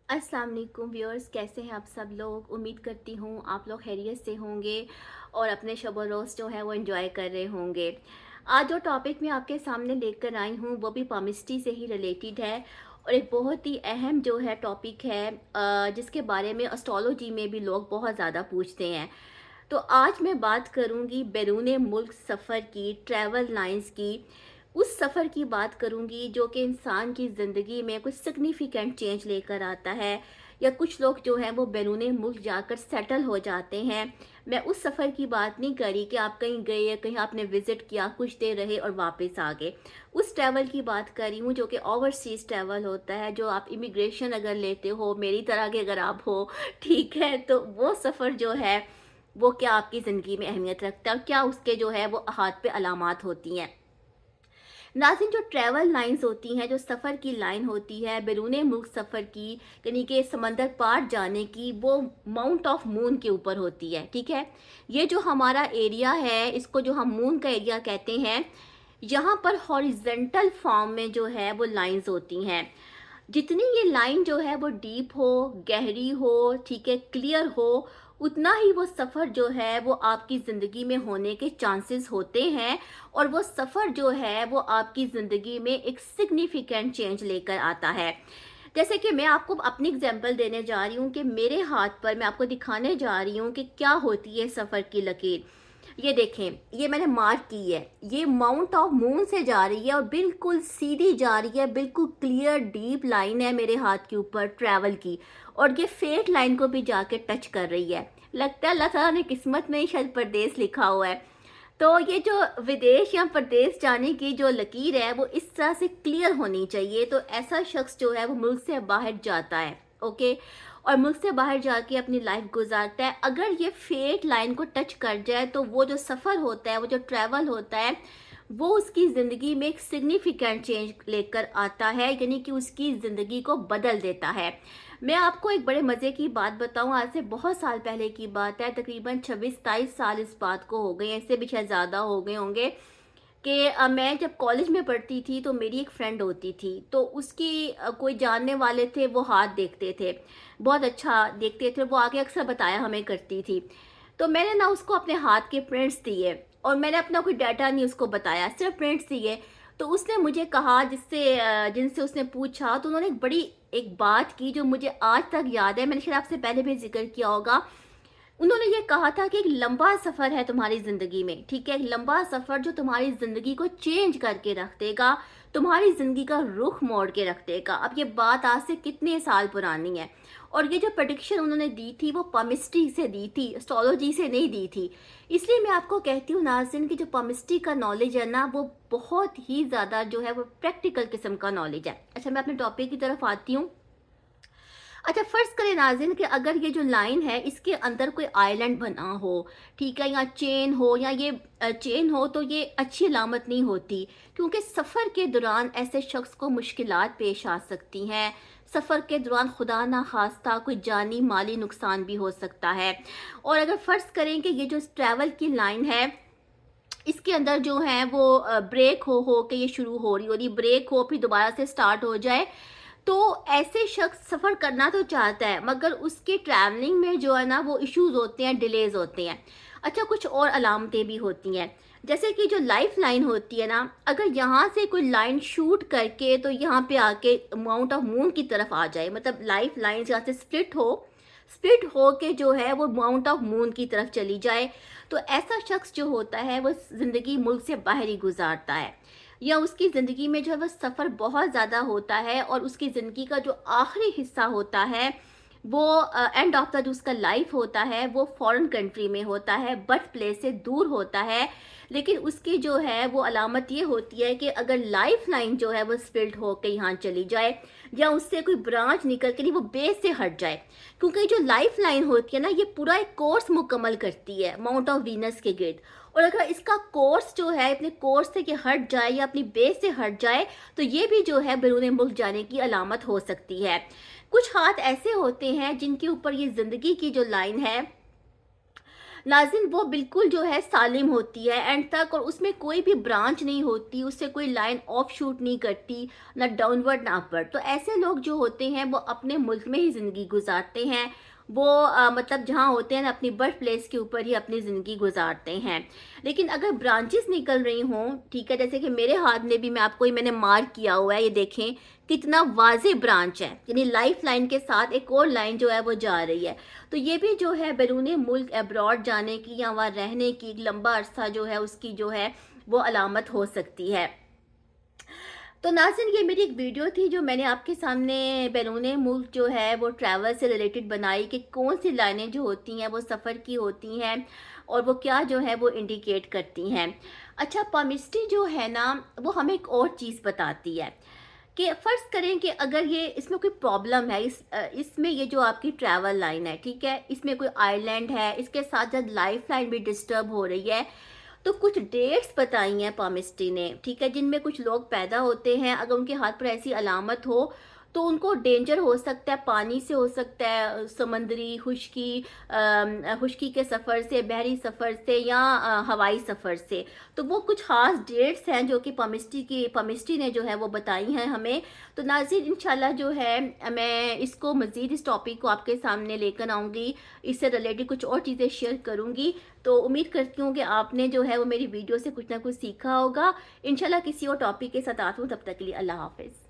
अस्सलाम वालेकुम व्यूअर्स, कैसे हैं आप सब लोग। उम्मीद करती हूँ आप लोग खैरियत से होंगे और अपने शब व रोज़ जो है वो एंजॉय कर रहे होंगे। आज जो टॉपिक मैं आपके सामने लेकर आई हूँ वो भी पामिस्ट्री से ही रिलेटेड है और एक बहुत ही अहम जो है टॉपिक है, जिसके बारे में एस्ट्रोलॉजी में भी लोग बहुत ज़्यादा पूछते हैं। तो आज मैं बात करूंगी बैरून मुल्क सफ़र की, ट्रैवल लाइंस की। उस सफ़र की बात करूंगी जो कि इंसान की ज़िंदगी में कुछ सिग्निफिकेंट चेंज लेकर आता है, या कुछ लोग जो हैं वो बैरून मुल्क जाकर सेटल हो जाते हैं। मैं उस सफ़र की बात नहीं करी कि आप कहीं गए या कहीं आपने विज़िट किया, कुछ देर रहे और वापस आ गए। उस ट्रैवल की बात करी हूँ जो कि ओवरसीज़ ट्रैवल होता है, जो आप इमिग्रेशन अगर लेते हो, मेरी तरह के अगर आप हो, ठीक है, तो वो सफ़र जो है वो क्या आपकी ज़िंदगी में अहमियत रखता है और क्या उसके जो है वो हाथ पे अलामात होती हैं। नाज़रीन, जो ट्रैवल लाइंस होती हैं, जो सफ़र की लाइन होती है बैरून मुल्क सफ़र की, यानी कि समंदर पार जाने की, वो माउंट ऑफ मून के ऊपर होती है। ठीक है, ये जो हमारा एरिया है इसको जो हम मून का एरिया कहते हैं, यहाँ पर हॉरिजेंटल फॉर्म में जो है वो लाइंस होती हैं। जितनी ये लाइन जो है वो डीप हो, गहरी हो, ठीक है, क्लियर हो, उतना ही वो सफ़र जो है वो आपकी ज़िंदगी में होने के चांसेस होते हैं और वो सफ़र जो है वो आपकी ज़िंदगी में एक सिग्निफिकेंट चेंज लेकर आता है। जैसे कि मैं आपको अपनी एग्जांपल देने जा रही हूँ कि मेरे हाथ पर मैं आपको दिखाने जा रही हूँ कि क्या होती है सफ़र की लकीर। ये देखें, ये मैंने मार्क की है, ये माउंट ऑफ मून से जा रही है और बिल्कुल सीधी जा रही है, बिल्कुल क्लियर डीप लाइन है मेरे हाथ के ऊपर ट्रैवल की, और ये फेट लाइन को भी जाके टच कर रही है। लगता है अल्लाह ताला ने किस्मत में ही शायद परदेश लिखा हुआ है। तो ये जो विदेश या प्रदेश जाने की जो लकीर है वो इस तरह से क्लियर होनी चाहिए, तो ऐसा शख्स जो है वो मुल्क से बाहर जाता है। ओके, और मुल्क से बाहर जाके अपनी लाइफ गुजारता है। अगर ये फेट लाइन को टच कर जाए तो वो जो सफ़र होता है, वो जो ट्रैवल होता है, वो उसकी ज़िंदगी में एक सिग्निफिकेंट चेंज लेकर आता है, यानी कि उसकी ज़िंदगी को बदल देता है। मैं आपको एक बड़े मज़े की बात बताऊं, आज से बहुत साल पहले की बात है, तकरीबन 26-27 साल इस बात को हो गए हैं, इससे भी शायद ज़्यादा हो गए होंगे। कि मैं जब कॉलेज में पढ़ती थी तो मेरी एक फ्रेंड होती थी, तो उसकी कोई जानने वाले थे, वो हाथ देखते थे, बहुत अच्छा देखते थे, वो आगे अक्सर बताया हमें करती थी। तो मैंने ना उसको अपने हाथ के प्रिंट्स दिए और मैंने अपना कोई डाटा नहीं उसको बताया, सिर्फ प्रिंट्स दिए। तो उसने मुझे कहा, जिनसे उसने पूछा, तो उन्होंने एक बात की जो मुझे आज तक याद है, मैंने शायद आपसे पहले भी जिक्र किया होगा। उन्होंने ये कहा था कि एक लंबा सफ़र है तुम्हारी ज़िंदगी में, ठीक है, एक लंबा सफ़र जो तुम्हारी ज़िंदगी को चेंज करके रख देगा, तुम्हारी ज़िंदगी का रुख मोड़ के रख देगा। अब ये बात आज से कितने साल पुरानी है, और ये जो प्रेडिक्शन उन्होंने दी थी वो पामिस्ट्री से दी थी, एस्ट्रोलॉजी से नहीं दी थी। इसलिए मैं आपको कहती हूँ नाज़रीन कि जो पामिस्ट्री का नॉलेज है ना, वो बहुत ही ज़्यादा जो है वो प्रैक्टिकल किस्म का नॉलेज है। अच्छा, मैं अपने टॉपिक की तरफ आती हूँ। अच्छा, फ़र्ज़ करें नाज़रीन कि अगर ये जो लाइन है इसके अंदर कोई आइलैंड बना हो, ठीक है, या चेन हो, या ये चेन हो, तो ये अच्छी अलामत नहीं होती, क्योंकि सफ़र के दौरान ऐसे शख्स को मुश्किलात पेश आ सकती हैं। सफ़र के दौरान खुदा ना खास्ता कोई जानी माली नुकसान भी हो सकता है। और अगर फ़र्ज़ करें कि ये जो ट्रैवल की लाइन है इसके अंदर जो है वो ब्रेक हो के ये शुरू हो रही, ब्रेक हो फिर दोबारा से स्टार्ट हो जाए, तो ऐसे शख्स सफ़र करना तो चाहता है मगर उसके ट्रैवलिंग में जो है ना वो इश्यूज होते हैं, डिलेज होते हैं। अच्छा, कुछ और अलामतें भी होती हैं, जैसे कि जो लाइफ लाइन होती है ना, अगर यहाँ से कोई लाइन शूट करके तो यहाँ पे आके माउंट ऑफ मून की तरफ आ जाए, मतलब लाइफ लाइन यहाँ से स्प्लिट हो के जो है वो माउंट ऑफ मून की तरफ चली जाए, तो ऐसा शख्स जो होता है वो ज़िंदगी मुल्क से बाहर ही गुजारता है, या उसकी ज़िंदगी में जो है वो सफ़र बहुत ज़्यादा होता है और उसकी ज़िंदगी का जो आखिरी हिस्सा होता है वो एंड ऑफ द जो उसका लाइफ होता है वो फॉरेन कंट्री में होता है, बर्थ प्लेस से दूर होता है। लेकिन उसकी जो है वो अलामत ये होती है कि अगर लाइफ लाइन जो है वो स्प्लिट होकर यहाँ चली जाए, या उससे कोई ब्रांच निकल के नहीं वो बेस से हट जाए, क्योंकि जो लाइफ लाइन होती है ना ये पूरा एक कोर्स मुकम्मल करती है माउंट ऑफ वीनस के गिर्द, और अगर इसका कोर्स जो है अपने कोर्स से कि हट जाए या अपनी बेस से हट जाए, तो ये भी जो है बैरून मुल्क जाने की अलामत हो सकती है। कुछ हाथ ऐसे होते हैं जिनके ऊपर ये ज़िंदगी की जो लाइन है नाज़रीन वो बिल्कुल जो है सालिम होती है एंड तक, और उसमें कोई भी ब्रांच नहीं होती, उससे कोई लाइन ऑफ शूट नहीं करती, ना डाउनवर्ड ना अपवर्ड। तो ऐसे लोग जो होते हैं वो अपने मुल्क में ही ज़िंदगी गुजारते हैं। वो मतलब जहाँ होते हैं ना, अपनी बर्थ प्लेस के ऊपर ही अपनी ज़िंदगी गुजारते हैं। लेकिन अगर ब्रांचेस निकल रही हों, ठीक है, जैसे कि मेरे हाथ में भी, मैं आपको ही मैंने मार्क किया हुआ है, ये देखें कितना वाज़ेह ब्रांच है, यानी लाइफ लाइन के साथ एक और लाइन जो है वो जा रही है। तो ये भी जो है बैरून मुल्क अब्रॉड जाने की या वहाँ रहने की एक लंबा अरसा जो है उसकी जो है वो अलामत हो सकती है। तो नाज़रीन ये मेरी एक वीडियो थी जो मैंने आपके सामने बैरून मुल्क जो है वो ट्रैवल से रिलेटेड बनाई, कि कौन सी लाइनें जो होती हैं वो सफ़र की होती हैं और वो क्या जो है वो इंडिकेट करती हैं। अच्छा, पामिस्ट्री जो है ना वो हमें एक और चीज़ बताती है कि फ़र्ज़ करें कि अगर ये इसमें कोई प्रॉब्लम है, इसमें ये जो आपकी ट्रैवल लाइन है, ठीक है, इसमें कोई आइलैंड है, इसके साथ साथ लाइफ लाइन भी डिस्टर्ब हो रही है। तो कुछ डेट्स बताई हैं पामिस्ट्री ने, ठीक है, जिनमें कुछ लोग पैदा होते हैं, अगर उनके हाथ पर ऐसी अलामत हो तो उनको डेंजर हो सकता है, पानी से हो सकता है, समंदरी खुश्की, खुश्की के सफ़र से, बहरी सफ़र से या हवाई सफ़र से। तो वो कुछ ख़ास डेट्स हैं जो कि पामिस्ट्री ने जो है वो बताई हैं हमें। तो नाज़रीन इंशाल्लाह जो है मैं इसको मज़ीद इस टॉपिक को आपके सामने लेकर आऊँगी, इससे रिलेटेड कुछ और चीज़ें शेयर करूँगी। तो उम्मीद करती हूँ कि आपने जो है वो मेरी वीडियो से कुछ ना कुछ सीखा होगा। इंशाल्लाह किसी और टॉपिक के साथ आती हूँ, तब तक के लिए अल्लाह हाफ़िज़।